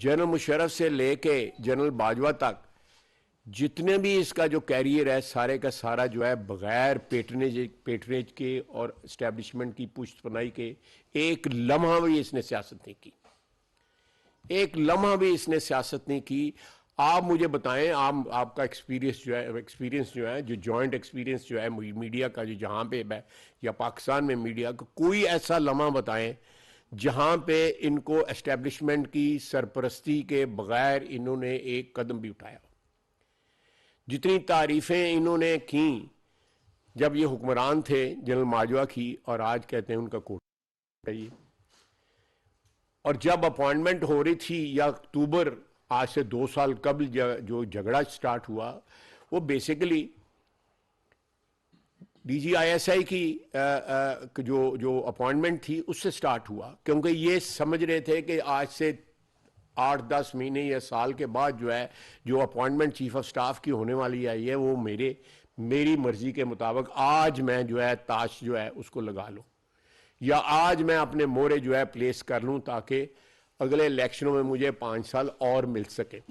General Musharraf से लेके general Bajwa तक जितने भी इसका जो कैरियर है सारे का सारा जो है बगैर पेटरेज के और इस्टेब्लिशमेंट की पुष्टपनाही के एक लम्हा भी इसने सियासत नहीं की, एक लम्हा भी इसने सियासत नहीं की। आप मुझे बताएं, आपका एक्सपीरियंस जो है जो जॉइंट एक्सपीरियंस जो है मीडिया का जो जहां पे है या पाकिस्तान में मीडिया का, कोई ऐसा लम्हा बताएं जहां पे इनको एस्टेब्लिशमेंट की सरपरस्ती के बगैर इन्होंने एक कदम भी उठाया। जितनी तारीफें इन्होंने की जब ये हुक्मरान थे जनरल बाजवा की, और आज कहते हैं उनका कोटा ये, और जब अपॉइंटमेंट हो रही थी या अक्टूबर आज से 2 साल कबल जो झगड़ा स्टार्ट हुआ वो बेसिकली DGISI की जो अपॉइंटमेंट थी उससे स्टार्ट हुआ, क्योंकि ये समझ रहे थे कि आज से 8-10 महीने या साल के बाद जो है जो अपॉइंटमेंट चीफ ऑफ स्टाफ की होने वाली आई है वो मेरी मर्जी के मुताबिक आज मैं जो है ताश जो है उसको लगा लूं या आज मैं अपने मोहरे जो है प्लेस कर लूं ताकि अगले इलेक्शनों में मुझे 5 साल और मिल सके।